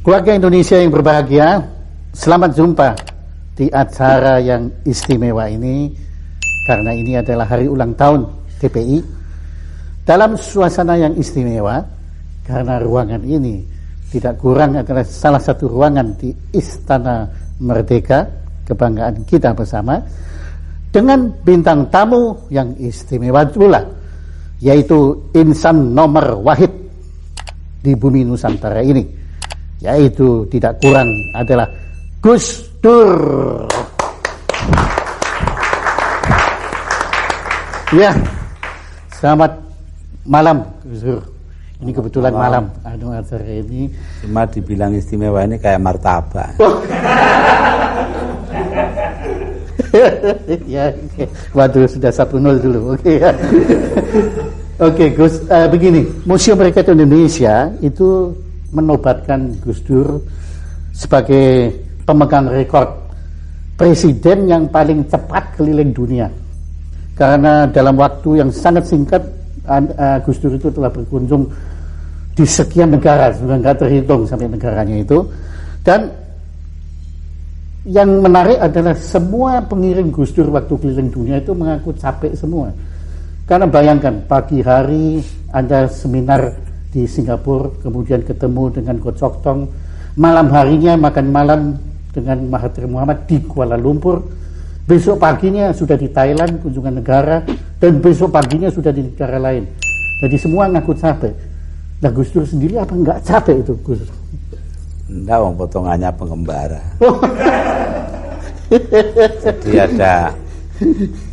Keluarga Indonesia yang berbahagia, selamat jumpa di acara yang istimewa ini, karena ini adalah hari ulang tahun TPI. Dalam suasana yang istimewa, karena ruangan ini tidak kurang adalah salah satu ruangan di Istana Merdeka, kebanggaan kita bersama, dengan bintang tamu yang istimewa pula, yaitu insan nomor wahid di bumi Nusantara ini, yaitu tidak kurang adalah Gus Dur. Ya, selamat malam Gus Dur. Ini kebetulan malam acara ini. Cuma dibilang istimewa ini kayak martabak. Ya, okay. Waduh, sudah 1-0 dulu. Oke. Ya. Oke, Gus, begini, Museum Rakyat Indonesia itu menobatkan Gus Dur sebagai pemegang rekor presiden yang paling cepat keliling dunia, karena dalam waktu yang sangat singkat Gus Dur itu telah berkunjung di sekian negara, sudah nggak terhitung sampai negaranya itu. Dan yang menarik adalah semua pengiring Gus Dur waktu keliling dunia itu mengaku capek semua, karena bayangkan pagi hari ada seminar di Singapura, kemudian ketemu dengan Goh Chok Tong, malam harinya makan malam dengan Mahathir Mohamad di Kuala Lumpur, besok paginya sudah di Thailand kunjungan negara, dan besok paginya sudah di negara lain. Jadi semua ngaku capek. Nah, Gus Dur sendiri apa enggak capek itu, Gus? Enggak, potongannya pengembara. Jadi ada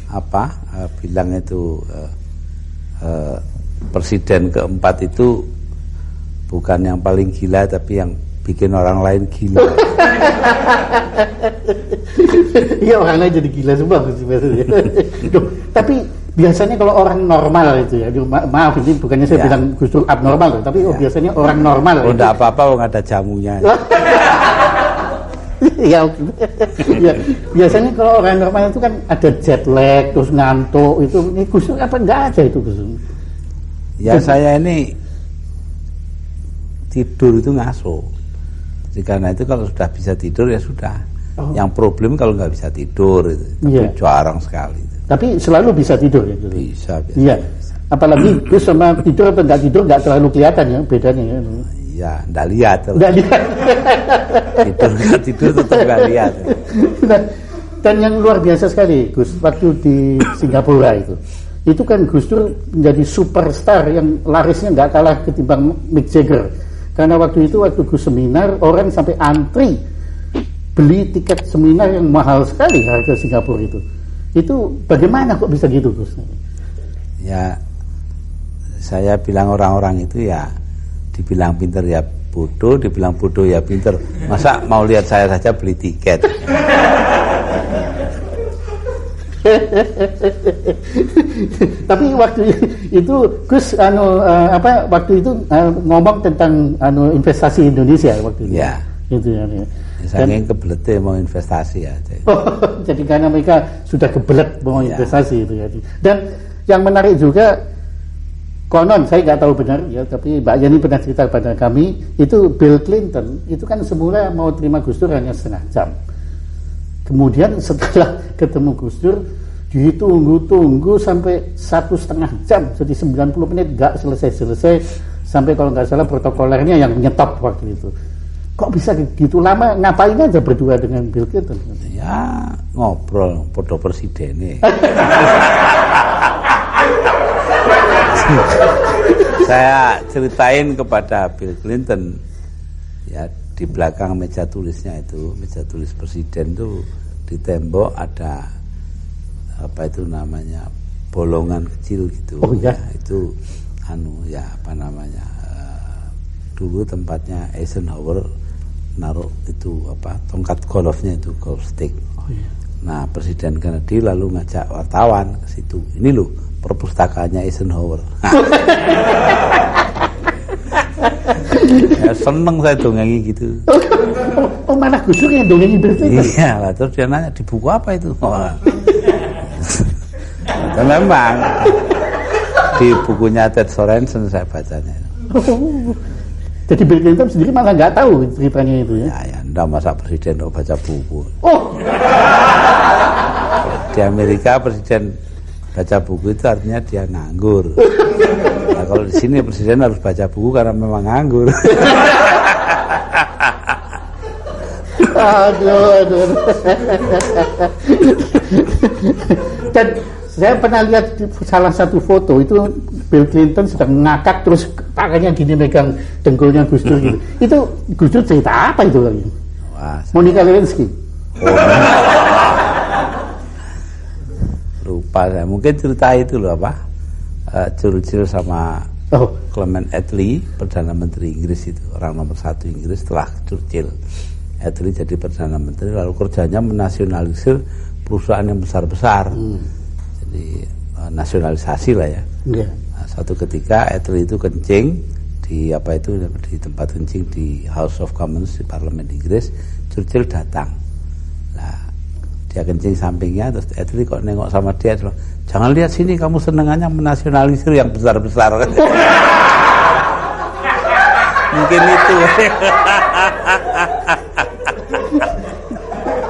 apa? Bilang itu presiden keempat itu bukan yang paling gila, tapi yang bikin orang lain gila. Iya, orang lain jadi gila semua. Tapi biasanya kalau orang normal itu ya, maaf ini bukannya saya bilang Gus Dur abnormal, tapi biasanya orang normal. Oh, enggak apa-apa, nggak ada jamunya. Ya, biasanya kalau orang normal itu kan ada jet lag, terus ngantuk itu. Ini Gus Dur apa enggak ada itu, Gus Dur? Ya, saya ini tidur itu ngaso. Jadi karena itu kalau sudah bisa tidur ya sudah. Yang problem kalau nggak bisa tidur itu. Tapi jarang sekali. Tapi selalu bisa tidur ya? Bisa. Iya. Apalagi Gus sama tidur atau nggak tidur nggak terlalu kelihatan ya bedanya ya. Iya, nggak lihat. Nggak lihat. Tidur nggak tidur tetap nggak lihat. Nah, dan yang luar biasa sekali Gus, waktu di Singapura itu kan Gus Dur menjadi superstar yang larisnya nggak kalah ketimbang Mick Jagger. Karena waktu itu waktu Gus seminar, orang sampai antri beli tiket seminar yang mahal sekali harga Singapura itu. Itu bagaimana kok bisa gitu, Gus? Ya, saya bilang orang-orang itu ya dibilang pinter ya bodoh, dibilang bodoh ya pinter. Masa mau lihat saya saja beli tiket? Tapi waktu itu Gus waktu itu ngomong tentang investasi Indonesia waktu itu. Ya. Itu ya. Saking kebeletnya mau investasi aja. Jadi karena mereka sudah kebelet mau investasi itu ya. Dan yang menarik juga, konon saya nggak tahu benar ya, tapi Mbak Yani pernah cerita pada kami, itu Bill Clinton itu kan semula mau terima Gus Dur hanya setengah jam. Kemudian setelah ketemu Gus Dur ditunggu sampai 1,5 jam, jadi 90 menit nggak selesai, sampai kalau nggak salah protokolernya yang nyetop waktu itu. Kok bisa gitu lama? Ngapain aja berdua dengan Bill Clinton? Ya ngobrol podo presiden. Saya ceritain kepada Bill Clinton ya, di belakang meja tulisnya itu, meja tulis presiden itu di tembok ada apa itu namanya, bolongan kecil gitu. Oh ya, itu apa namanya, dulu tempatnya Eisenhower naruh itu apa, tongkat golfnya itu, golf stick. Oh iya. Nah, Presiden Kennedy lalu ngajak wartawan ke situ. Ini loh perpustakaannya Eisenhower. Ya, seneng saya dongengi gitu. Oh, mana Gus Dur yang dongengi Presiden? Iya lah, terus dia nanya di buku apa itu? Dan memang di bukunya Ted Sorensen saya bacanya. Jadi Bill Clinton sendiri malah nggak tahu ceritanya itu ya. Ya, enggak, masa presiden baca buku. Oh, Di Amerika presiden baca buku itu artinya dia nganggur. Nah, kalau di sini presiden harus baca buku karena memang nganggur. aduh. Dan saya pernah lihat di salah satu foto itu Bill Clinton sedang ngakak terus tangannya gini megang dengkulnya Gus Dur gitu. Itu Gus Dur cerita apa itu lagi? Wah, Monica Lewinsky. Lupa saya. Mungkin cerita itu loh apa? Churchill sama Clement Attlee, Perdana Menteri Inggris itu, orang nomor 1 Inggris setelah Churchill. Attlee jadi Perdana Menteri, lalu kerjanya menasionalisir perusahaan yang besar-besar. Jadi nasionalisasi lah ya. Yeah. Nah, suatu ketika Attlee itu kencing di di tempat kencing di House of Commons di Parlemen Inggris. Churchill datang. Nah, dia kencing sampingnya, terus Attlee kok nengok sama dia, jangan lihat sini, kamu senengannya menasionalisir yang besar-besar. Mungkin itu.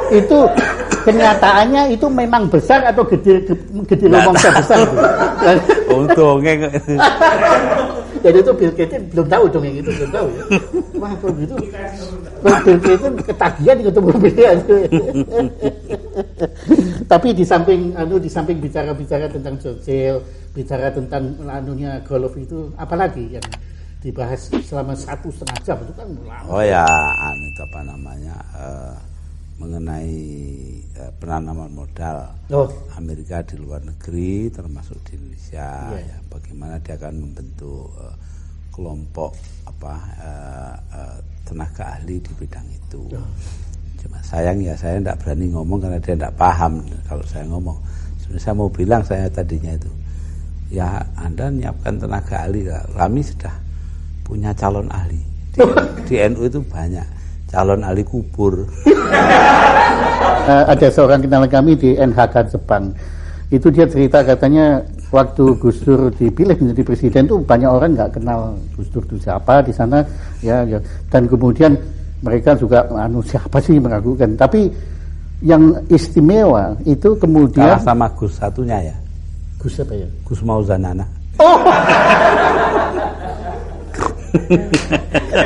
Itu kenyataannya itu memang besar atau gede lomongnya besar. Untungnya. Jadi itu Bill Clinton belum tahu dong yang itu, belum tahu ya. Wah, kalau gitu Bill Clinton ketagihan ketemu dia. Tapi di samping bicara tentang Churchill, bicara tentang golf itu, apalagi yang dibahas selama 1,5 jam itu kan lama. Oh ya, itu apa namanya, mengenai penanaman modal Amerika di luar negeri termasuk di Indonesia, ya, bagaimana dia akan membentuk kelompok tenaga ahli di bidang itu. Cuma sayang ya, saya tidak berani ngomong karena dia tidak paham. Kalau saya ngomong, sebenarnya saya mau bilang, saya tadinya itu, ya Anda nyiapkan tenaga ahli, kami sudah punya calon ahli di NU itu banyak calon ahli kubur. Ada seorang kenalan kami di NHK Jepang, itu dia cerita katanya waktu Gus Dur dipilih menjadi presiden tuh banyak orang nggak kenal Gus Dur itu siapa di sana ya, dan kemudian mereka juga siapa sih meragukan, tapi yang istimewa itu kemudian kalah sama Gus satunya ya. Gus apa ya? Gus Mauzanana. Oh.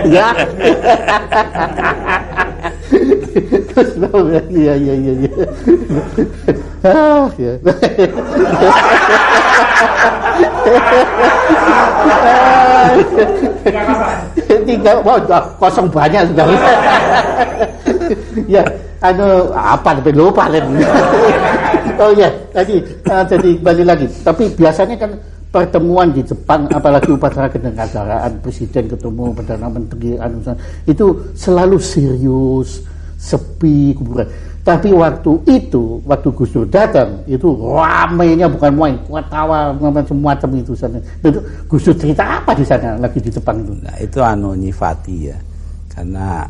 Ya. Iya. Ah, ya. Tiga, kosong banyak sudah. Ya, apa tapi lupa kan. Oh ya, jadi kembali lagi. Tapi biasanya kan pertemuan di Jepang, apalagi upacara kenegaraan presiden ketemu perdana menteri, itu selalu serius, sepi, kuburan. Tapi waktu Gus Dur datang, itu ramainya bukan main, tawa macam-macam itu sana. Dan Gus Dur cerita apa di sana lagi di Jepang itu? Nah, itu nyifati ya. Karena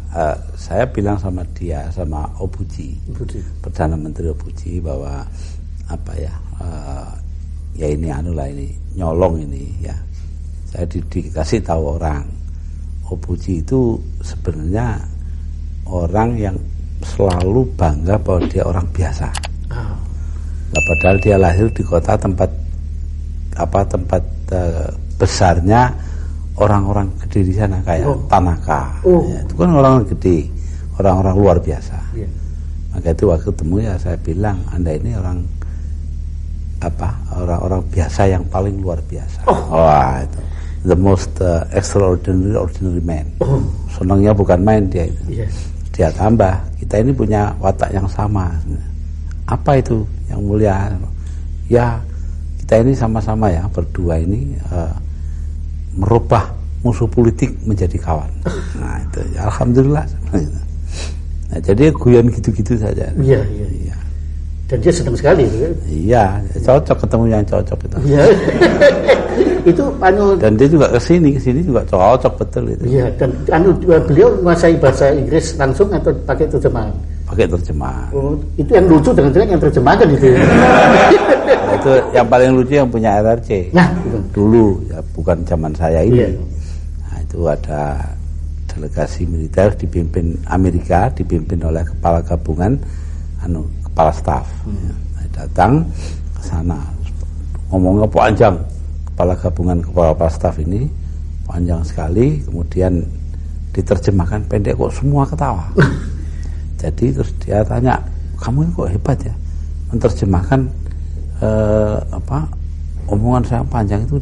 saya bilang sama dia, sama Obuchi, Perdana Menteri Obuchi, bahwa ya ini ini nyolong ini ya. Saya dikasih tahu orang, Obuchi itu sebenarnya orang yang selalu bangga bahwa dia orang biasa. Padahal dia lahir di kota tempat besarnya orang-orang gede di sana kayak Tanaka. Ya, itu kan orang gede, orang-orang luar biasa. Yeah. Maka itu waktu ketemu ya saya bilang, Anda ini orang biasa yang paling luar biasa. Wah, itu the most extraordinary man. Senangnya bukan main dia itu. Yeah. Dia tambah, kita ini punya watak yang sama. Apa itu yang mulia? Ya, kita ini sama-sama ya berdua ini merubah musuh politik menjadi kawan. Nah itu ya, alhamdulillah. Nah, jadi guyon gitu-gitu saja. Iya. Dan dia senang sekali. Iya, cocok ketemu yang cocok itu. Iya. Itu dan dia juga kesini juga cocok betul itu. Iya, dan beliau menguasai bahasa Inggris langsung atau pakai terjemahan? Pakai terjemahan. Oh, itu yang lucu dengan yang terjemahkan itu. Nah, itu yang paling lucu yang punya RRC. Nah, dulu ya, bukan zaman saya ini. Iya. Nah, itu ada delegasi militer dipimpin Amerika, dipimpin oleh kepala gabungan, kepala staf. Datang ke sana, ngomongnya panjang. Kepala gabungan, kepala staf ini panjang sekali, kemudian diterjemahkan pendek, kok semua ketawa. Jadi terus dia tanya, kamu ini kok hebat ya menerjemahkan omongan saya panjang itu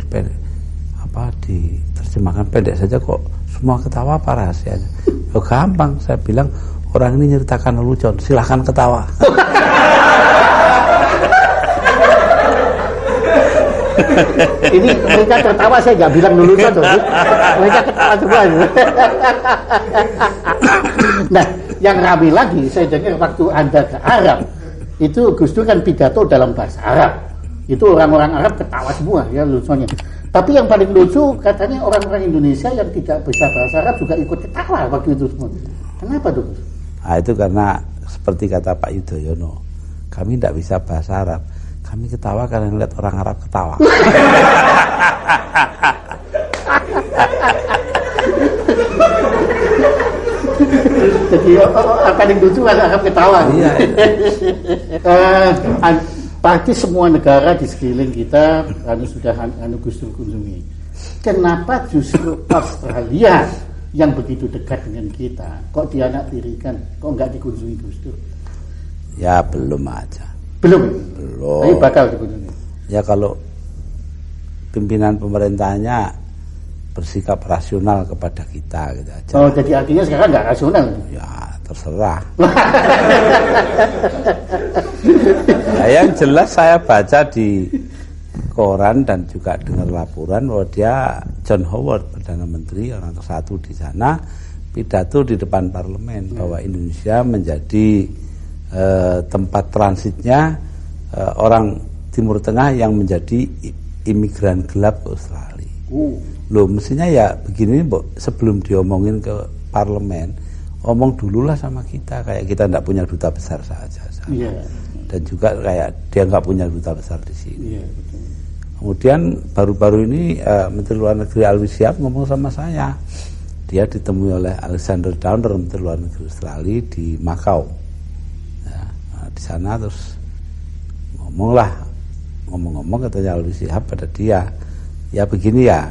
diterjemahkan pendek saja kok semua ketawa, apa rahasianya? Ya gampang, saya bilang orang ini nyeritakan lelucon, silahkan ketawa. Ini mereka tertawa, saya nggak bilang lelucon tuh. Mereka ketawa semua. Nah, yang ramai lagi saya dengar waktu Anda ke Arab, itu Gus Dur kan pidato dalam bahasa Arab. Itu orang-orang Arab ketawa semua ya lucunya. Tapi yang paling lucu katanya orang-orang Indonesia yang tidak bisa bahasa Arab juga ikut ketawa waktu itu semua. Kenapa tuh? Nah, itu karena seperti kata Pak Yudhoyono, kami tidak bisa bahasa Arab. Kami ketawa karena melihat orang Arab ketawa. Jadi apa yang lucu kan Arab ketawa. Iya. Pasti semua negara di sekeliling kita sudah Gus Dur kunjungi. Kenapa justru Australia yang begitu dekat dengan kita kok dianaktirikan, kok nggak dikunjungi Gus Dur? Ya belum aja. Belum. Tapi Belum. bakal dikunjungi. Ya kalau pimpinan pemerintahnya bersikap rasional kepada kita gitu aja. Oh, jadi artinya sekarang nggak rasional? Ya terserah. Nah, yang jelas saya baca di koran dan juga dengar laporan bahwa dia, John Howard, Perdana Menteri, orang ke-1 di sana, pidato di depan parlemen bahwa Indonesia menjadi tempat transitnya orang Timur Tengah yang menjadi imigran gelap ke Australia. Loh, mestinya ya begini, sebelum diomongin ke parlemen, omong dululah sama kita, kayak kita tidak punya duta besar saja. Iya. Dan juga kayak dia nggak punya duta besar di sini. Iya, betul. Kemudian baru-baru ini Menteri Luar Negeri Alwi Shihab ngomong sama saya. Dia ditemui oleh Alexander Downer, Menteri Luar Negeri Australia di Macau. Ya, di sana terus ngomong-ngomong katanya Alwi Shihab pada dia, ya begini ya,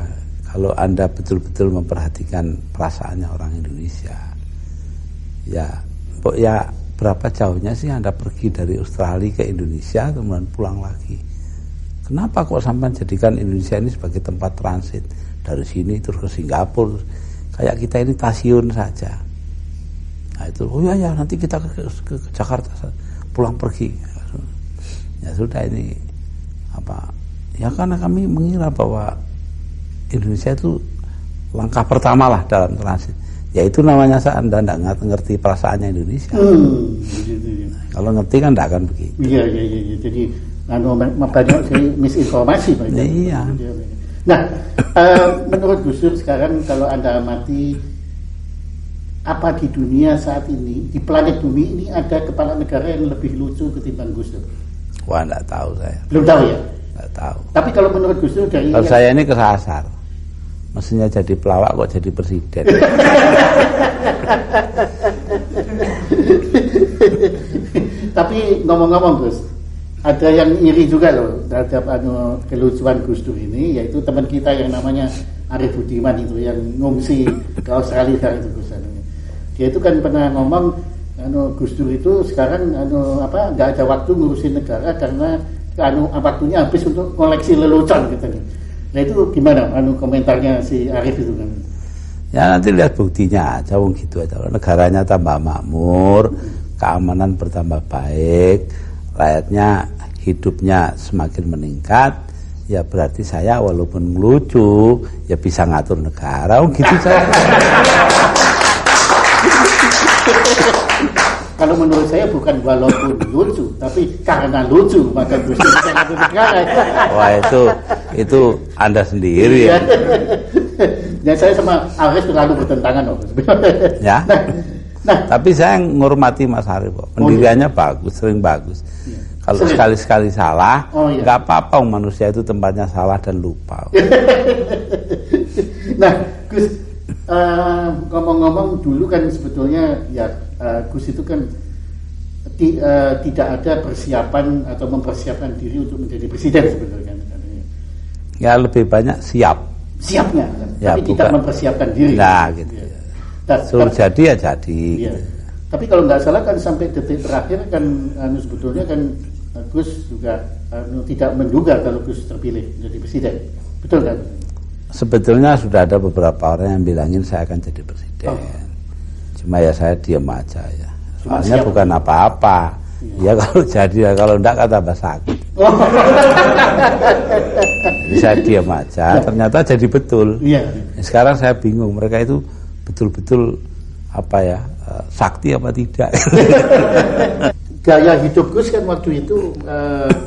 kalau Anda betul-betul memperhatikan perasaannya orang Indonesia, ya berapa jauhnya sih Anda pergi dari Australia ke Indonesia kemudian pulang lagi? Kenapa kok sampai jadikan Indonesia ini sebagai tempat transit dari sini terus ke Singapura, kayak kita ini stasiun saja? Nah itu, oh ya nanti kita ke Jakarta pulang pergi. Ya sudah, ini ya karena kami mengira bahwa Indonesia itu langkah pertama lah dalam transit. Ya itu namanya Anda tidak ngerti perasaannya Indonesia. Nah, kalau ngerti kan tidak akan begitu. Iya. Jadi banyak misinformasi. Iya. Nah, menurut Gus Dur sekarang kalau Anda amati apa di dunia saat ini, di planet bumi ini ada kepala negara yang lebih lucu ketimbang Gus Dur? Wah, tidak tahu saya. Belum tahu ya? Tidak tahu. Tapi kalau menurut Gus Dur dari kalau saya ini kesasar. Mestinya jadi pelawak kok jadi presiden. Tapi ngomong-ngomong Gus, ada yang iri juga loh terhadap kelucuan Gus Dur ini, yaitu teman kita yang namanya Arif Budiman itu yang ngungsi ke Australia itu Gus. Dia itu kan pernah ngomong Gus Dur itu sekarang nggak ada waktu ngurusin negara karena waktunya habis untuk koleksi lelucon gitu. Nah itu gimana komentarnya si Arif itu kan? Ya nanti lihat buktinya aja, gitu aja. Negaranya tambah makmur, keamanan bertambah baik, rakyatnya hidupnya semakin meningkat, ya berarti saya walaupun lucu ya bisa ngatur negara, gitu saya. Kalau menurut saya bukan walaupun lucu, tapi karena lucu maka Gus Dur bisa ngatur negara. Wah itu Anda sendiri ya. Ya saya sama Arif terlalu bertentangan loh. Ya. Nah, tapi saya ngormati Mas Arif kok. Pendiriannya bagus, sering bagus. Ya. Kalau sekali-sekali salah, iya. nggak apa-apa, manusia itu tempatnya salah dan lupa. Nah, Gus, ngomong ngomong-ngomong dulu kan sebetulnya ya Gus itu kan tidak ada persiapan atau mempersiapkan diri untuk menjadi presiden sebetulnya. Ya lebih banyak siapnya, ya, tapi tidak mempersiapkan diri. Nah, gitu. Ya. Suruh jadi ya jadi. Iya. Tapi kalau nggak salah kan sampai detik terakhir kan sebetulnya kan Gus juga tidak menduga kalau Gus terpilih menjadi presiden, betul kan? Sebetulnya sudah ada beberapa orang yang bilangin saya akan jadi presiden. Cuma ya saya diam aja ya. Soalnya bukan apa-apa. Ya kalau jadi ya, kalau enggak kan tambah sakit. Bisa diam aja, ternyata jadi betul. Iya. Sekarang saya bingung, mereka itu betul-betul sakti apa tidak. Gaya hidup Gus kan waktu itu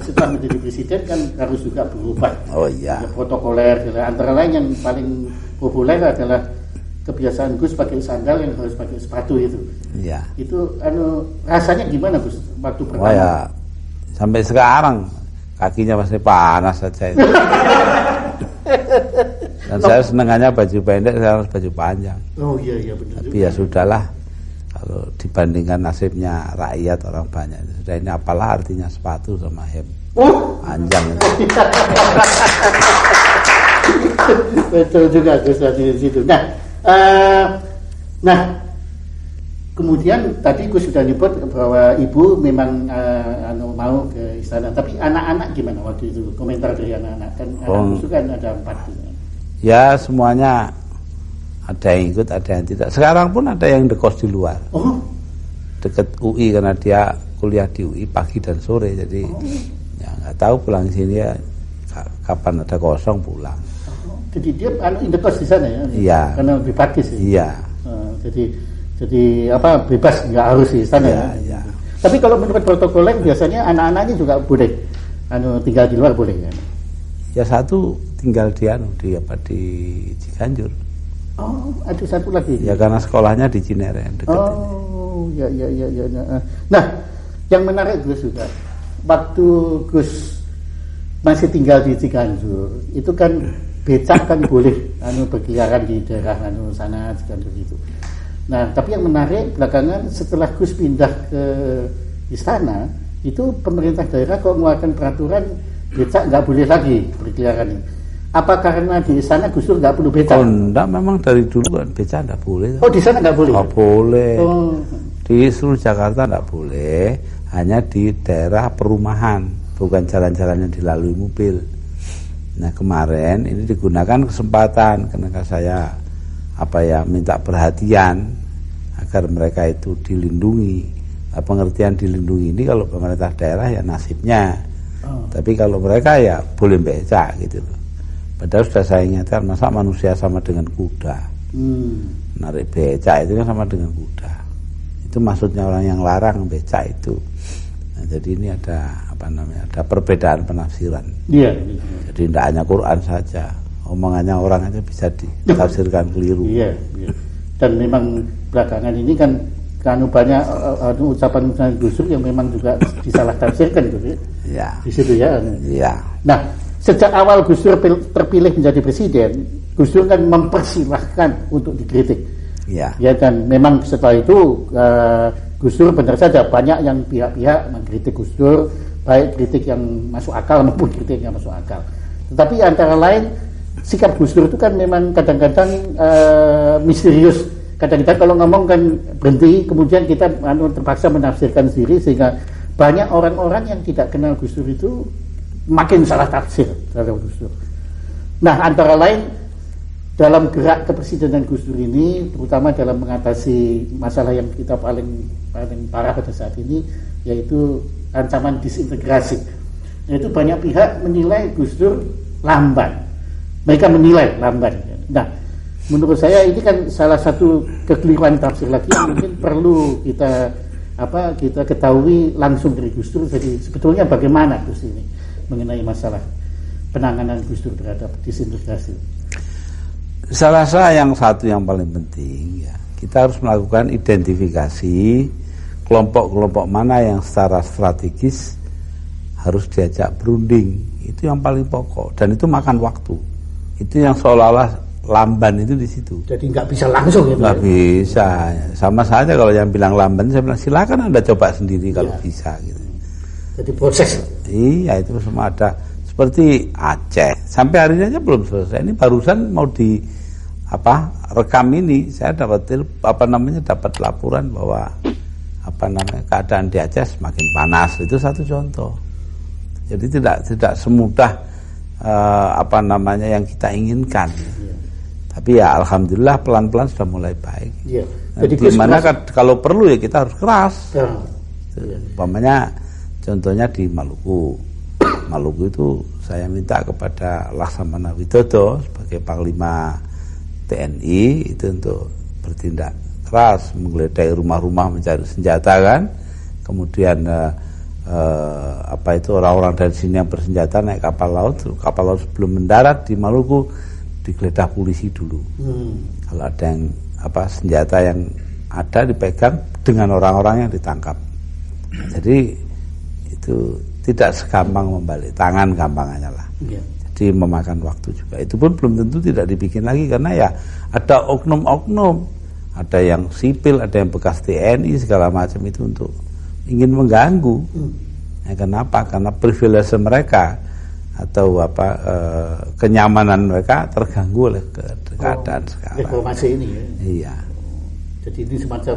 setelah menjadi presiden kan harus juga berubah. Oh iya. Protokoler, antara lain yang paling populer adalah kebiasaan Gus pakai sandal yang harus pakai sepatu itu. Iya. Itu rasanya gimana Gus waktu pertama? Oh ya, sampai sekarang kakinya masih panas saja itu. Dan saya senengannya baju pendek, saya harus baju panjang. Oh iya benar. Tapi ya sudahlah, kalau dibandingkan nasibnya rakyat orang banyak, sudah ini apalah artinya sepatu sama hem panjang itu. Betul juga Gus di situ. Nah, kemudian tadi Gus sudah nyebut bahwa ibu memang mau ke istana. Tapi anak-anak gimana waktu itu? Komentar dari anak-anak kan Gus kan ada 4. Ya semuanya ada yang ikut, ada yang tidak. Sekarang pun ada yang ngekos di luar. Oh. Dekat UI karena dia kuliah di UI pagi dan sore. Jadi ya nggak tahu pulang sini ya kapan ada kosong pulang. Jadi dia indekos di sana ya? Iya. Karena lebih praktis ya? Iya. Jadi bebas nggak harus di sana ya? Iya. Tapi kalau menurut protokolnya biasanya anak-anaknya juga boleh tinggal di luar boleh ya? Ya satu tinggal di Ciganjur. Oh, ada satu lagi. Ya karena sekolahnya di Cinere dekat ini. Oh, ya. Nah, yang menarik Gus juga waktu Gus masih tinggal di Ciganjur, itu kan becak kan boleh berkeliaran di daerah sana Ciganjur itu. Nah, tapi yang menarik belakangan setelah Gus pindah ke istana, itu pemerintah daerah kok mengeluarkan peraturan becak nggak boleh lagi berkeliaran ini. Apa karena di sana Gus Dur nggak perlu becak? Oh, enggak, memang dari dulu kan becak nggak boleh. Oh, di sana nggak boleh? Nggak boleh. Oh. Di seluruh Jakarta nggak boleh, hanya di daerah perumahan, bukan jalan-jalan yang dilalui mobil. Nah kemarin ini digunakan kesempatan karena saya minta perhatian agar mereka itu dilindungi. Nah, pengertian dilindungi ini kalau pemerintah daerah ya nasibnya. Tapi kalau mereka ya boleh becak gitu loh. Padahal sudah saya ingatkan, masa manusia sama dengan kuda. Narik becak itu kan sama dengan kuda. Itu maksudnya orang yang larang becak itu. Nah, jadi ini ada ada perbedaan penafsiran. Iya. Jadi tidak hanya Quran saja, omongannya orang aja bisa ditafsirkan keliru. Iya. Dan memang belakangan ini kan banyak ucapan Gus Dur yang memang juga disalah tafsirkan gitu ya. Iya. Di situ ya. Iya. Nah, sejak awal Gus Dur terpilih menjadi presiden, Gus Dur kan mempersilahkan untuk dikritik. Iya. Ya, dan memang setelah itu Gus Dur benar saja banyak yang pihak-pihak mengkritik Gus Dur, baik kritik yang masuk akal maupun kritik yang masuk akal. Tetapi antara lain sikap Gus Dur itu kan memang kadang-kadang misterius. Kadang-kadang kalau ngomong kan berhenti, kemudian kita terpaksa menafsirkan sendiri sehingga banyak orang-orang yang tidak kenal Gus Dur itu makin salah tafsir terhadap Gus Dur. Nah, antara lain dalam gerak kepresidenan Gus Dur ini, terutama dalam mengatasi masalah yang kita paling parah pada saat ini, yaitu ancaman disintegrasi. Yaitu banyak pihak menilai Gus Dur lamban. Mereka menilai lamban. Nah, menurut saya ini kan salah satu kekeliruan tafsir lagi yang mungkin perlu kita ketahui langsung dari Gus Dur. Jadi sebetulnya bagaimana Gus ini mengenai masalah penanganan Gus Dur terhadap disintegrasi? Saya rasa yang satu yang paling penting ya, kita harus melakukan identifikasi kelompok-kelompok mana yang secara strategis harus diajak berunding. Itu yang paling pokok dan itu makan waktu. Itu yang seolah-olah lamban itu di situ. Jadi nggak bisa langsung gitu. Nggak bisa. Sama saja kalau yang bilang lamban, saya bilang silakan Anda coba sendiri kalau bisa gitu. Jadi proses. Iya, itu semua ada. Seperti Aceh, sampai hari ini aja belum selesai. Ini barusan mau rekam ini, saya dapat dapat laporan bahwa keadaan di Aceh semakin panas. Itu satu contoh. Jadi tidak semudah yang kita inginkan. Tapi ya alhamdulillah pelan-pelan sudah mulai baik. Iya. Jadi dimana kalau perlu ya kita harus keras. Ya. Umpamanya contohnya di Maluku. Maluku itu saya minta kepada Laksamana Widodo sebagai Panglima TNI itu untuk bertindak keras, menggeledah rumah-rumah mencari senjata kan. Kemudian orang-orang dari sini yang bersenjata naik kapal laut sebelum mendarat di Maluku digeledah polisi dulu. Kalau ada yang senjata yang ada dipegang dengan orang-orang yang ditangkap. Jadi itu tidak segampang membalik tangan gampangannya lah. Jadi memakan waktu juga. Itu pun belum tentu tidak dibikin lagi karena ya ada oknum-oknum, ada yang sipil, ada yang bekas TNI segala macam itu untuk ingin mengganggu. Ya, kenapa? Karena privilege mereka atau kenyamanan mereka terganggu oleh keadaan sekarang. Reformasi ini ya. Iya. Jadi ini semacam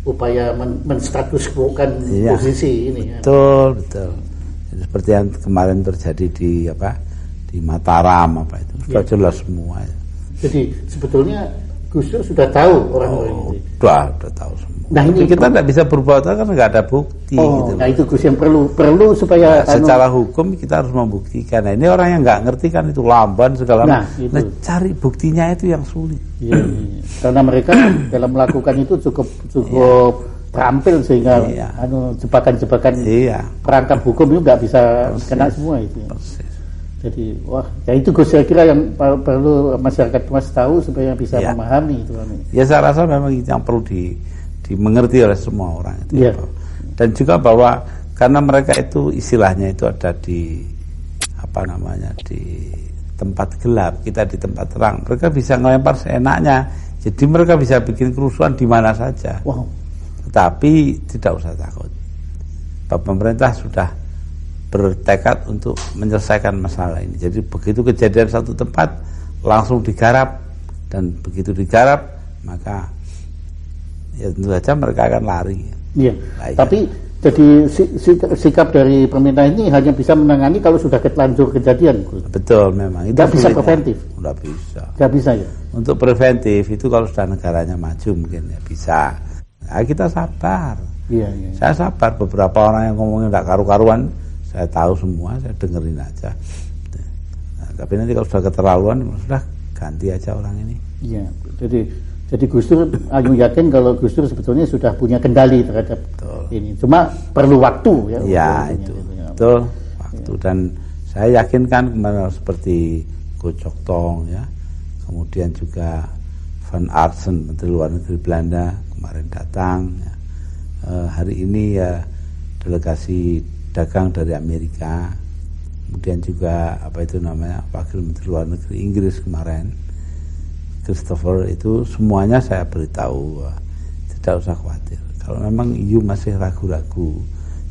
upaya menstatus quo-kan posisi ini. Betul. Jadi seperti yang kemarin terjadi di Mataram sudah jelas semua. Jadi sebetulnya Gus Dur sudah tahu orang-orang itu. Sudah tahu semua. Nah ini kita tidak bisa berbuat karena nggak ada bukti. Gitu. Nah itu Gus yang perlu supaya secara hukum kita harus membuktikan. Nah ini orang yang nggak ngerti kan itu lamban segala macam. Nah cari buktinya itu yang sulit. Iya. Karena mereka dalam melakukan itu cukup terampil sehingga jebakan-jebakan perangkap hukum itu nggak bisa kena semua itu. Jadi itu Gus saya kira yang perlu masyarakat luas tahu supaya bisa memahami itu. Ya saya rasa memang itu yang perlu dimengerti oleh semua orang itu. Dan juga bahwa karena mereka itu istilahnya itu ada di di tempat gelap, kita di tempat terang. Mereka bisa ngelempar seenaknya. Jadi mereka bisa bikin kerusuhan di mana saja. Tetapi tidak usah takut. Pemerintah sudah bertekad untuk menyelesaikan masalah ini. Jadi begitu kejadian satu tempat langsung digarap, dan begitu digarap maka ya tentu saja mereka akan lari. Iya. Tapi jadi sikap dari pemerintah ini hanya bisa menangani kalau sudah terlanjur kejadian. Betul, memang. Tidak bisa preventif. Tidak bisa. Tidak bisa ya. Untuk preventif itu kalau sudah negaranya maju mungkin ya bisa. Nah, kita sabar. Iya. Saya sabar. Beberapa orang yang ngomongin tidak karu-karuan, saya tahu semua, saya dengerin aja. Nah, tapi nanti kalau sudah keterlaluan, sudah ganti aja orang ini. Iya. Jadi Gus Dur yakin kalau Gus Dur sebetulnya sudah punya kendali terhadap ini. Cuma perlu waktu ya. Iya itu. Betul. Waktu dan saya yakinkan kemarin seperti Ko Chok Tong ya. Kemudian juga Van Artsen, Menteri Luar Negeri Belanda kemarin datang ya. Hari ini ya delegasi dagang dari Amerika. Kemudian juga Wakil Menteri Luar Negeri Inggris kemarin, Christopher, itu semuanya saya beritahu, tidak usah khawatir. Kalau memang you masih ragu-ragu,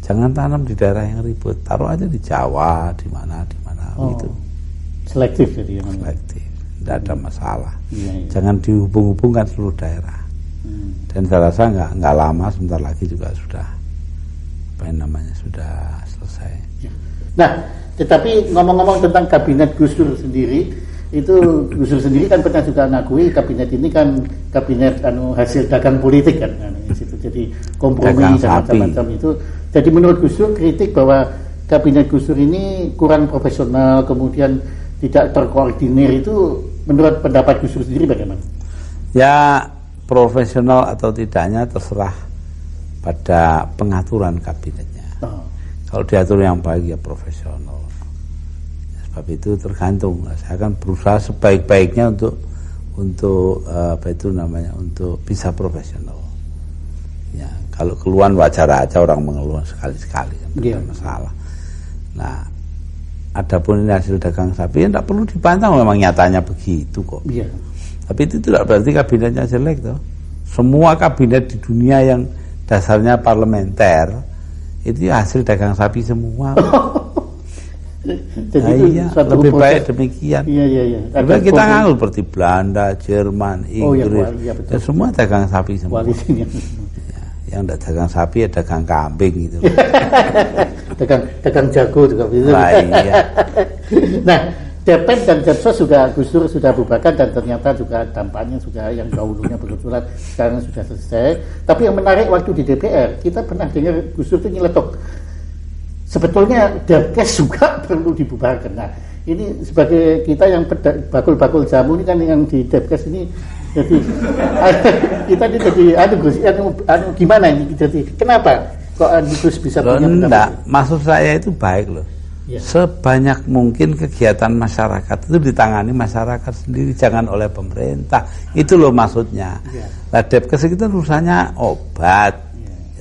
jangan tanam di daerah yang ribut, taruh aja di Jawa, di mana gitu. Selektif jadi. Selektif, tidak ada masalah. Jangan dihubung-hubungkan seluruh daerah. Dan saya rasa nggak lama, sebentar lagi juga sudah sudah selesai. Nah, tetapi ngomong-ngomong tentang kabinet Gus Dur sendiri, itu Gus Dur sendiri kan pernah juga mengakui kabinet ini kan kabinet hasil dagang politik kan, jadi kompromi dan macam-macam itu. Jadi menurut Gus Dur kritik bahwa kabinet Gus Dur ini kurang profesional, kemudian tidak terkoordinir, itu menurut pendapat Gus Dur sendiri bagaimana? Ya profesional atau tidaknya terserah pada pengaturan kabinetnya. Kalau diatur yang baik ya profesional. Sebab itu tergantung. Saya akan berusaha sebaik-baiknya untuk untuk bisa profesional. Ya, kalau keluhan wajar aja orang mengeluh sekali-sekali kan tidak masalah. Nah, adapun ini hasil dagang sapi ya tidak perlu dibantah, memang nyatanya begitu kok. Tapi itu tidak berarti kabinetnya jelek toh. Semua kabinet di dunia yang dasarnya parlementer itu hasil dagang sapi semua. Jadi itu iya, suatu lebih proses. baik demikian. Iya. Tapi kita nganggur seperti Belanda, Jerman, Inggris, iya, betul. ya semua dagang sapi semua. Koalisinya. Ya, yang tidak dagang sapi ya dagang kambing gitu. Dagang jago juga begitu. Nah, iya. Nah, DPM dan Depsos juga Gus Dur sudah bubarkan dan ternyata juga dampaknya sudah yang dahulunya bersurat sekarang sudah selesai. Tapi yang menarik waktu di DPR kita pernah dengar Gus Dur itu nyeletuk. Sebetulnya Depkes juga perlu dibubarkan. Nah, ini sebagai kita yang bakul-bakul jamu ini kan yang di Depkes ini jadi kita ini jadi gimana ini jadi kenapa kok Gus bisa punya enggak, maksud saya itu baik loh. Ya. Sebanyak mungkin kegiatan masyarakat itu ditangani masyarakat sendiri, jangan oleh pemerintah. Itu loh maksudnya. Ya. Lah Depkes itu urusannya obat,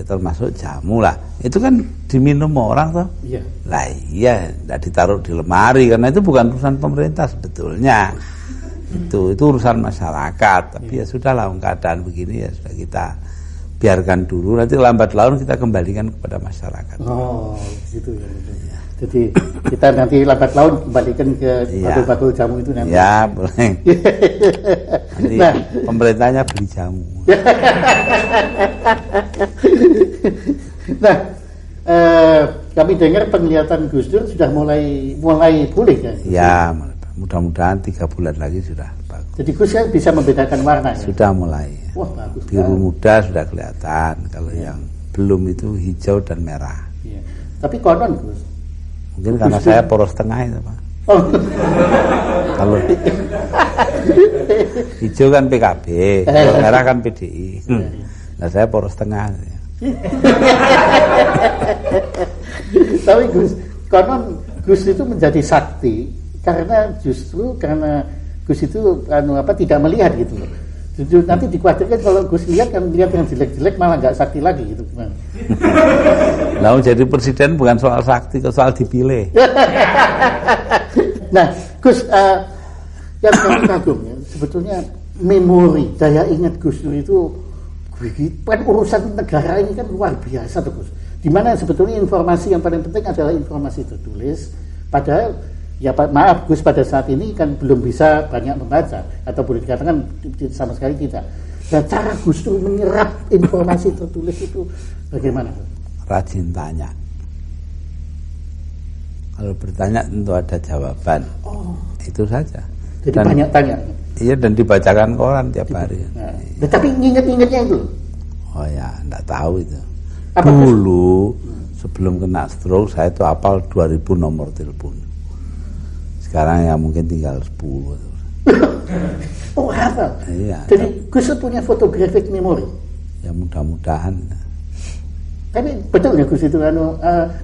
ya termasuk jamu lah. Itu kan diminum orang toh. Iya. Lah iya, tidak ditaruh di lemari karena itu bukan urusan pemerintah sebetulnya. Itu urusan masyarakat. Tapi ya sudahlah, keadaan begini ya sudah kita biarkan dulu. Nanti lambat laun kita kembalikan kepada masyarakat. Oh, gitu ya. Jadi kita nanti lambat laun kembalikan ke bakul-bakul jamu itu nanti. Ya, boleh. Nanti Nah, pemerintahnya beli jamu. Nah, kami dengar penglihatan Gus Dur sudah mulai pulih kan? Ya, mudah-mudahan 3 bulan lagi sudah bagus. Jadi Gus kan bisa membedakan warna ya? Sudah mulai. Wah, bagus. Biru muda sudah kelihatan. Kalau yang belum itu hijau dan merah. Iya. Tapi konon Gus. Mungkin karena saya poros tengah itu, Pak. Oh. Kalau hijau kan PKB, kalau merah kan PDI. Nah, saya poros tengah. Tapi Gus, konon Gus itu menjadi sakti karena justru karena Gus itu tidak melihat gitu loh. Justru nanti dikhawatirkan kalau Gus lihat yang jelek-jelek malah nggak sakti lagi gitu gimana? Nah, jadi presiden bukan soal sakti, soal dipilih. Nah, Gus, yang kami kagum ya, sebetulnya memori, daya ingat Gus Dur itu kan urusan negara ini kan luar biasa tuh Gus. Dimana sebetulnya informasi yang paling penting adalah informasi tertulis. Padahal ya maaf Gus, pada saat ini kan belum bisa banyak membaca atau boleh dikatakan sama sekali tidak. Dan cara Gus Dur menyerap informasi tertulis itu bagaimana? Rajin tanya. Kalau bertanya tentu ada jawaban. Oh. Itu saja. Jadi banyak tanya. Iya, dan dibacakan koran tiap hari. Nah, tapi inget-ingetnya itu. Oh ya, enggak tahu itu. Apa dulu sebelum kena stroke saya itu hafal 2000 nomor telepon. Sekarang ya mungkin tinggal 10. Oh, hafal. Iya. Jadi Gus punya photographic memory. Ya mudah-mudahan. Tapi betul ya Gus itu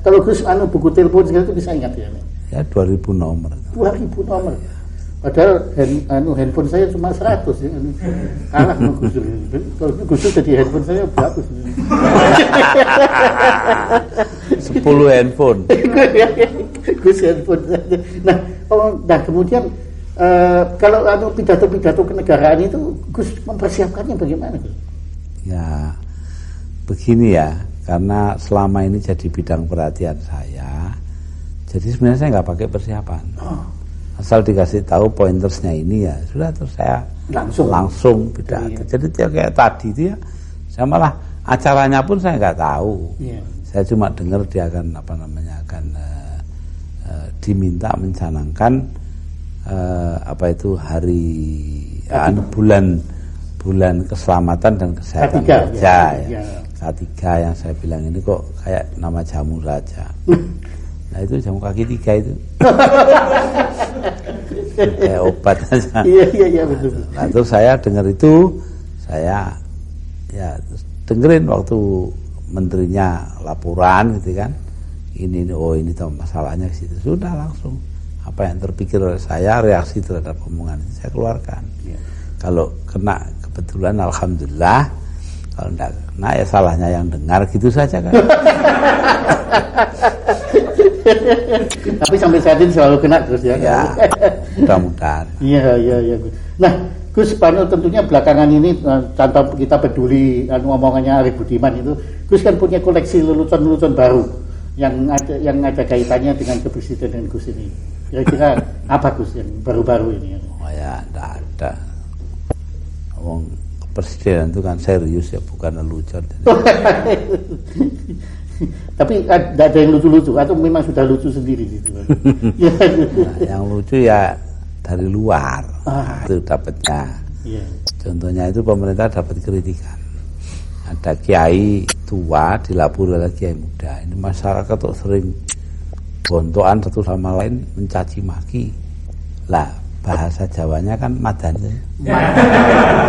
kalau Gus buku telepon segala itu bisa ingat ya. Ya 2000 nomor. 2000 nomor. Padahal handphone saya cuma 100 ya. Kalah sama Gus Dur. Kalau Gus Dur jadi handphone saya bagus. 10 handphone. Gus handphone. Nah kemudian kalau pidato-pidato kenegaraan itu Gus mempersiapkannya bagaimana Gus? Ya begini ya, karena selama ini jadi bidang perhatian saya, jadi sebenarnya saya nggak pakai persiapan. Asal dikasih tahu pointersnya ini ya sudah, terus saya langsung pidato. Iya. Jadi kayak tadi itu ya, saya malah acaranya pun saya nggak tahu. Iya. Saya cuma dengar dia akan diminta mencanangkan bulan keselamatan dan kesehatan kerja ya. K3 yang saya bilang ini kok kayak nama jamu saja. Nah itu jamu kaki 3 itu. Kayak obat aja. Iya betul. Nah terus saya dengar itu, saya ya dengerin waktu menterinya laporan gitu kan. Ini tahu masalahnya di situ. Sudah langsung apa yang terpikir oleh saya, reaksi terhadap omongan itu saya keluarkan. Ya. Kalau kena kebetulan alhamdulillah, kalau enggak kena ya salahnya yang dengar, gitu saja kan. Tapi sampai saat ini selalu kena terus ya. Ya, mudah-mudahan. Iya. Nah, Gus Pano tentunya belakangan ini tanpa kita peduli omongannya Arif Budiman itu, Gus kan punya koleksi lelucon-lelucon baru yang ada kaitannya dengan kepresidenan Gus ini. Kira-kira apa Gus yang baru-baru ini? Oh ya, enggak ada. Ngomong presiden itu kan serius ya, bukan lelucon. Tapi ada yang lucu-lucu atau memang sudah lucu sendiri gitu? Nah, yang lucu ya dari luar itu dapatnya. Yeah. Contohnya itu pemerintah dapat kritikan. Ada kiai tua dilapor oleh kiai muda. Ini masyarakat tuh sering gontokan satu sama lain, mencaci maki. Lah bahasa Jawanya kan madani.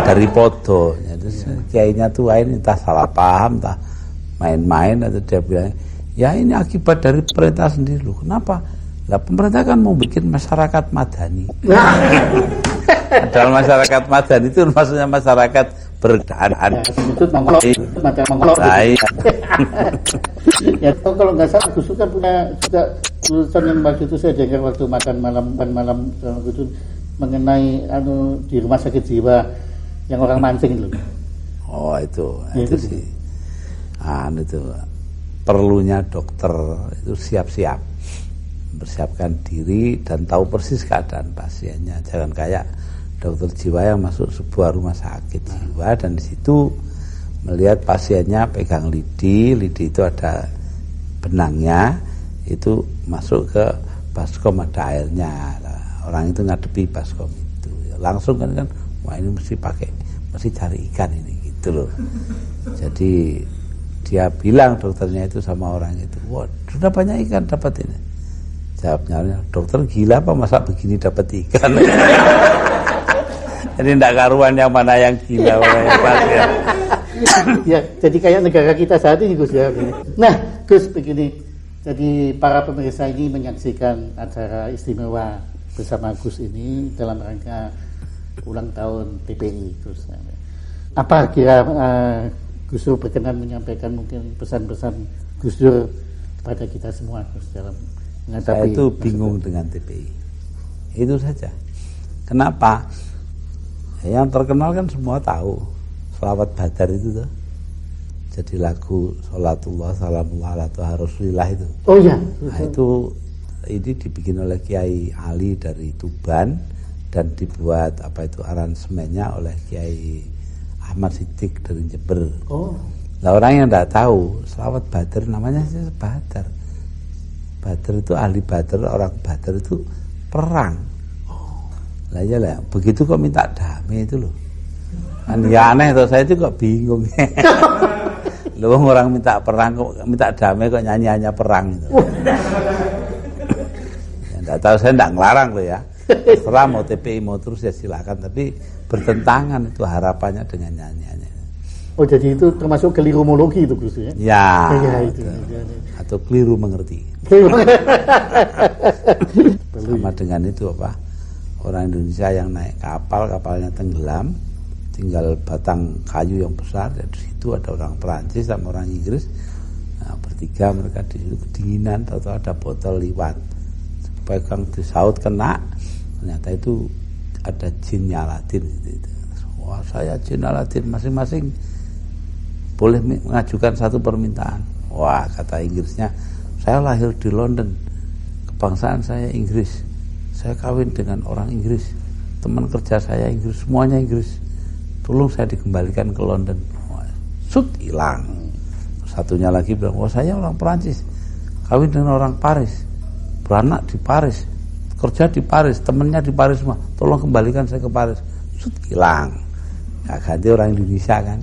Dari podo. Jadi kiainya tua ini entah salah paham, entah main-main, atau dia bilang, ya ini akibat dari pemerintah sendiri loh. Kenapa? Lah pemerintah kan mau bikin masyarakat madani. Padahal masyarakat madani itu maksudnya masyarakat berdaan. Ya kalau nggak salah Gus kan punya juga tulisan yang waktu itu saya dengar waktu makan malam itu mengenai di rumah sakit jiwa yang orang mancing itu. Oh itu sih. Itu perlunya dokter itu siap-siap mempersiapkan diri dan tahu persis keadaan pasiennya. Jangan kayak dokter jiwa yang masuk sebuah rumah sakit jiwa dan di situ melihat pasiennya pegang lidi itu ada benangnya, itu masuk ke baskom ada airnya. Orang itu ngadepi baskom itu langsung kan wah ini mesti cari ikan ini gitu loh. Jadi dia bilang dokternya itu sama orang itu, wah sudah banyak ikan dapat ini. Jawabnya, dokter gila apa masa begini dapat ikan? Jadi tidak karuan yang mana yang gila, mana yang pasir. Ya, jadi kayak negara kita saat ini Gus ya. Nah, Gus begini, jadi para pemirsa ini menyaksikan acara istimewa bersama Gus ini dalam rangka ulang tahun TPI Gus. Apa kira Gus Dur berkenan menyampaikan mungkin pesan-pesan Gus Dur kepada kita semua Gus dalam menghadapi. Saya itu bingung dengan TPI. Itu saja. Kenapa? Yang terkenal kan semua tahu. Sholawat Badar itu tuh. Jadi lagu Sholatullah Salamullah ala Toha Rasulillah itu. Oh iya. Nah itu ini dibikin oleh Kiai Ali dari Tuban dan dibuat aransemennya oleh Kiai Ahmad Siddiq dari Jember. Oh. Lah orang yang tidak tahu Sholawat Badar namanya sih Badar. Badar itu ahli Badar, orang Badar itu perang. Lah ya lah, begitu kok minta damai itu loh. Kan ya aneh tuh, saya itu kok bingung. Loh orang minta perang kok minta damai kok nyanyi perang itu. Ya enggak tahu, saya enggak ngelarang loh ya. Terserah mau TPI mau terus ya silakan, tapi bertentangan itu harapannya dengan nyanyiannya. Oh jadi itu termasuk kelirumologi itu Gus ya? Ya itu. Atau keliru mengerti. Sama dengan itu apa? Orang Indonesia yang naik kapalnya tenggelam, tinggal batang kayu yang besar, dan di situ ada orang Perancis sama orang Inggris. Nah, bertiga mereka di situ kedinginan, tahu-tahu ada botol liwat. Pegang di saut kena, ternyata itu ada jinnya Aladin gitu. Wah saya jin Aladin, masing-masing boleh mengajukan satu permintaan. Wah kata Inggrisnya, saya lahir di London, kebangsaan saya Inggris, saya kawin dengan orang Inggris, teman kerja saya Inggris, semuanya Inggris, tolong saya dikembalikan ke London. Wah, hilang. Satunya lagi bilang, wah saya orang Perancis, kawin dengan orang Paris, beranak di Paris, kerja di Paris, temennya di Paris semua, tolong kembalikan saya ke Paris. Hilang. Nah, ganti orang Indonesia kan.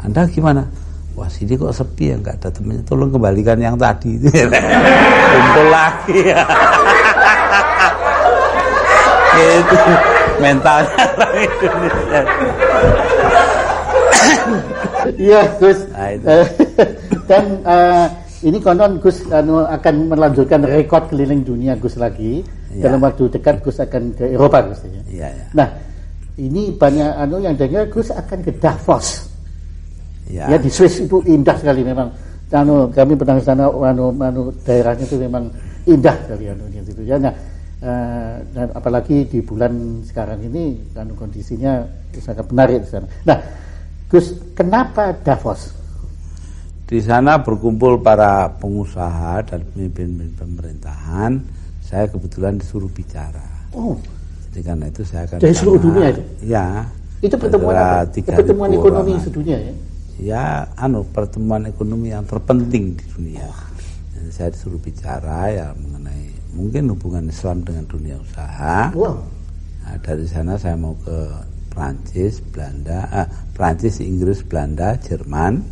Anda gimana? Wah sini kok sepi ya, nggak ada temennya, tolong kembalikan yang tadi. Kumpul lagi ya. Itu mentalnya orang Indonesia. Iya Gus. Dan ini konon Gus akan melanjutkan rekor keliling dunia Gus lagi. Ya. Dalam waktu dekat Gus akan ke Eropa Gus ya. Iya. Nah ini banyak yang dengar Gus akan ke Davos. Ya di Swiss itu indah sekali memang. Kami pernah ke sana, daerahnya itu memang indah sekali itu ya. Nah Dan apalagi di bulan sekarang ini kan kondisinya sangat menarik di sana. Nah, Gus, kenapa Davos? Di sana berkumpul para pengusaha dan pemimpin pemerintahan. Saya kebetulan disuruh bicara. Oh, jadi karena itu saya akan dari seluruh dunia itu? Ya. Itu pertemuan apa? Pertemuan ekonomi sedunia ya? Ya, pertemuan ekonomi yang terpenting di dunia. Jadi saya disuruh bicara ya mengenai mungkin hubungan Islam dengan dunia usaha. Wow. Nah, dari sana saya mau ke Prancis, Prancis, Inggris, Belanda, Jerman,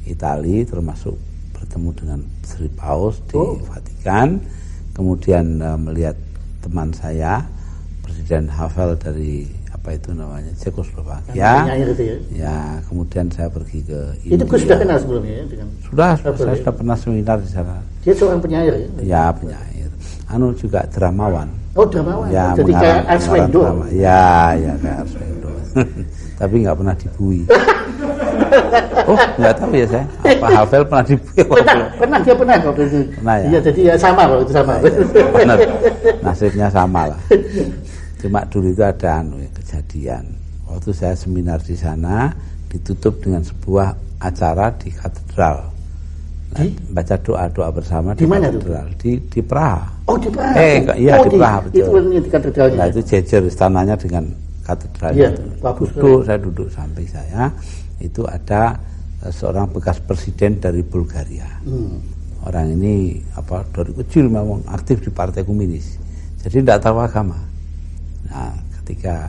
Italia, termasuk bertemu dengan Sri Paus di Vatikan. Kemudian melihat teman saya, Presiden Havel dari Cekoslovakia. Ya, kemudian saya pergi ke India. Itu sudah kenal sebelumnya ya? Saya sudah pernah seminar di sana. Dia seorang penyair ya? Ya, penyair. Juga dramawan. Oh, dramawan. Ya, jadi kayak Arswendo. Ya, kayak Arswendo. Tapi nggak pernah dibui. Oh, nggak tahu ya saya. Apa Havel pernah dibui? Pernah waktu itu. Pernah ya. Iya, jadi ya sama waktu itu sama. Benar. Nasibnya sama lah. Cuma dulu itu ada kejadian. Waktu saya seminar di sana ditutup dengan sebuah acara di katedral. Nah, baca doa-doa bersama di katedral di Praha. Oh, di Praha. Iya, di Praha betul. Itu di katedralnya. Nah, itu jejer istananya dengan katedral ya, itu. Saya duduk samping saya itu ada seorang bekas presiden dari Bulgaria. Orang ini dari kecil memang aktif di Partai Komunis. Jadi tidak tahu agama. Nah, ketika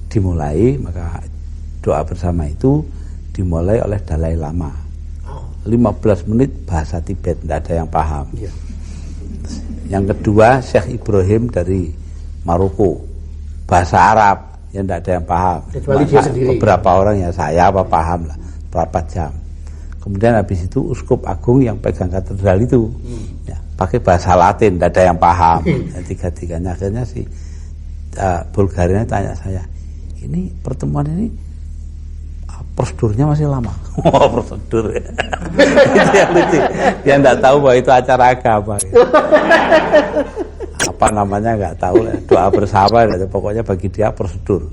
dimulai, maka doa bersama itu dimulai oleh Dalai Lama. 15 menit bahasa Tibet, tidak ada yang paham. Ya. Yang kedua, Syekh Ibrahim dari Maroko, bahasa Arab, yang tidak ada yang paham. Kecuali dia sendiri. Beberapa orang ya saya paham lah, berapa jam. Kemudian habis itu Uskup Agung yang pegang katedral itu, ya, pakai bahasa Latin, tidak ada yang paham. Tiga-tiganya akhirnya Bulgaria tanya saya, ini pertemuan ini prosedurnya masih lama. Oh, prosedur. Itu yang lucu. Dia tidak tahu bahwa itu acara agama. Apa namanya nggak tahu. Doa bersama, pokoknya bagi dia prosedur.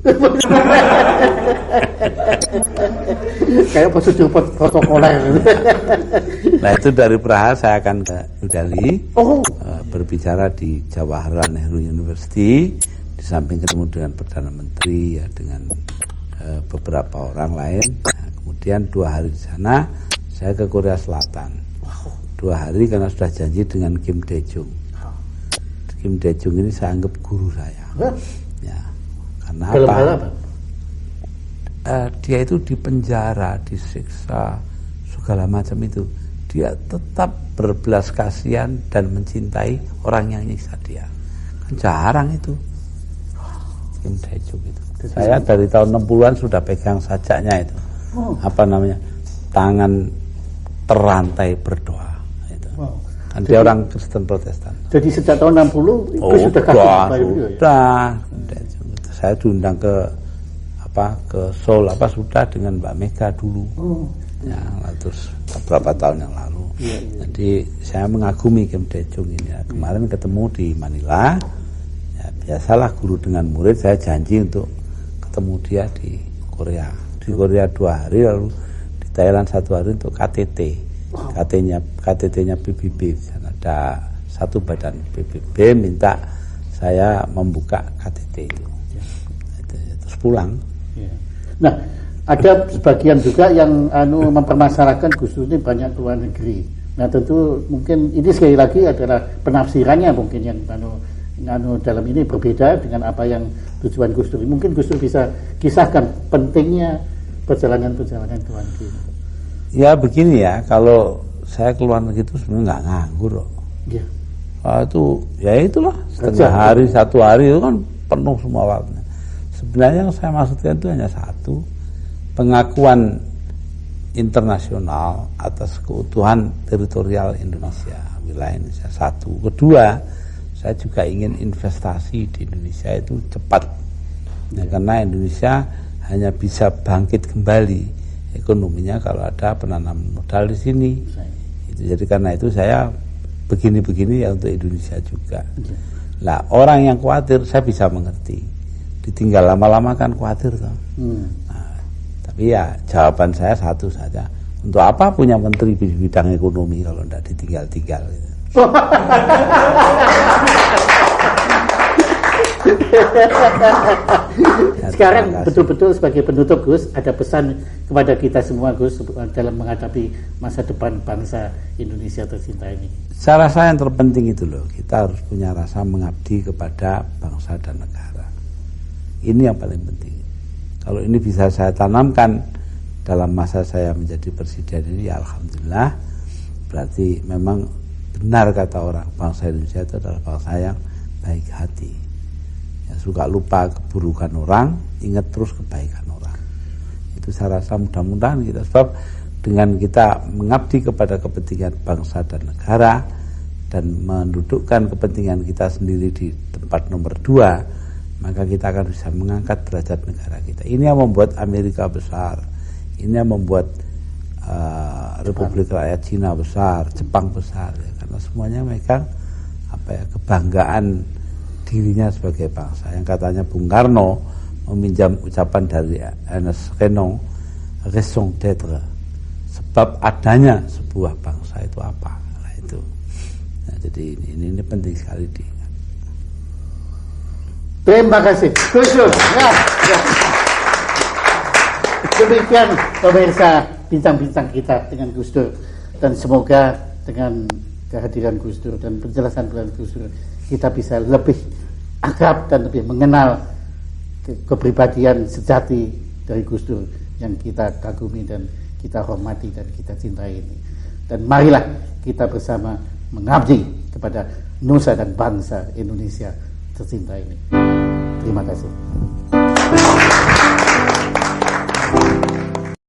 Kayak prosedur protokoler. Nah, itu dari Praha saya akan ke New Delhi. Berbicara di Jawaharlal Nehru University. Di samping ketemu dengan Perdana Menteri ya, dengan beberapa orang lain. Nah, kemudian 2 hari di sana saya ke Korea Selatan. 2 hari karena sudah janji dengan Kim Dae-jung. Kim Dae-jung ini saya anggap guru saya. Ya, karena dalam apa? hal apa? Dia itu dipenjara, disiksa, segala macam itu. Dia tetap berbelas kasihan dan mencintai orang yang nyiksa dia. Kan jarang itu. Kim Dae-jung itu. Saya dari tahun 60-an sudah pegang sajaknya itu. Tangan terantai berdoa itu. Kan dia orang Kristen Protestan. Jadi sejak tahun 60 itu sudah kasih sudah. Saya diundang ke Seoul sudah dengan Mbak Mega dulu. Ya, terus beberapa tahun yang lalu. Jadi saya mengagumi Kim Dae-jung ini. Kemarin ketemu di Manila. Ya, biasalah guru dengan murid, saya janji untuk ketemu dia di Korea. Di Korea 2 hari, lalu di Thailand 1 hari untuk KTT. KTT-nya PBB. Ada satu badan PBB minta saya membuka KTT itu. Terus pulang. Nah, ada sebagian juga yang mempermasalahkan Gus Dur ini banyak ke luar negeri. Nah, tentu mungkin ini sekali lagi adalah penafsirannya mungkin yang dalam ini berbeda dengan apa yang tujuan Gus Dur. Mungkin Gus Dur bisa kisahkan pentingnya perjalanan-perjalanan ke luar negeri. Ya begini ya, kalau saya ke luar negeri itu sebenarnya nggak nganggur kok. Ya. Itu ya itulah, setengah hari, 1 hari itu kan penuh semua waktunya. Sebenarnya yang saya maksudkan itu hanya satu, pengakuan internasional atas keutuhan teritorial Indonesia, wilayah Indonesia. 1. Kedua, saya juga ingin investasi di Indonesia itu cepat. Nah, karena Indonesia hanya bisa bangkit kembali ekonominya kalau ada penanaman modal di sini. Jadi karena itu saya begini-begini ya untuk Indonesia juga. Lah orang yang khawatir saya bisa mengerti. Ditinggal lama-lama kan khawatir toh. Nah, tapi ya jawaban saya satu saja. Untuk apa punya menteri di bidang ekonomi kalau tidak ditinggal-tinggal gitu. Sekarang betul-betul sebagai penutup Gus, ada pesan kepada kita semua Gus dalam menghadapi masa depan bangsa Indonesia tercinta ini. Saya rasa yang terpenting itu loh, kita harus punya rasa mengabdi kepada bangsa dan negara. Ini yang paling penting. Kalau ini bisa saya tanamkan dalam masa saya menjadi presiden ini, ya alhamdulillah. Berarti memang benar kata orang, bangsa Indonesia itu adalah bangsa yang baik hati. Ya, suka lupa keburukan orang, ingat terus kebaikan orang. Itu saya rasa mudah-mudahan kita, sebab dengan kita mengabdi kepada kepentingan bangsa dan negara dan mendudukkan kepentingan kita sendiri di tempat nomor 2, maka kita akan bisa mengangkat derajat negara kita. Ini yang membuat Amerika besar, ini yang membuat Republik Rakyat Cina besar, Jepang besar, ya, karena semuanya megang kebanggaan dirinya sebagai bangsa. Yang katanya Bung Karno meminjam ucapan dari Ernest Renan, raison d'être, sebab adanya sebuah bangsa itu apa. Nah, itu. Nah, jadi ini penting sekali diingat. Terima kasih. Gus-Dur. Ya. Demikian pemirsa bincang-bincang kita dengan Gus Dur, dan semoga dengan kehadiran Gus Dur dan penjelasan Gus Dur kita bisa lebih akrab dan lebih mengenal kepribadian sejati dari Gus Dur yang kita kagumi dan kita hormati dan kita cintai ini. Dan marilah kita bersama mengabdi kepada nusa dan bangsa Indonesia tercinta ini. Terima kasih.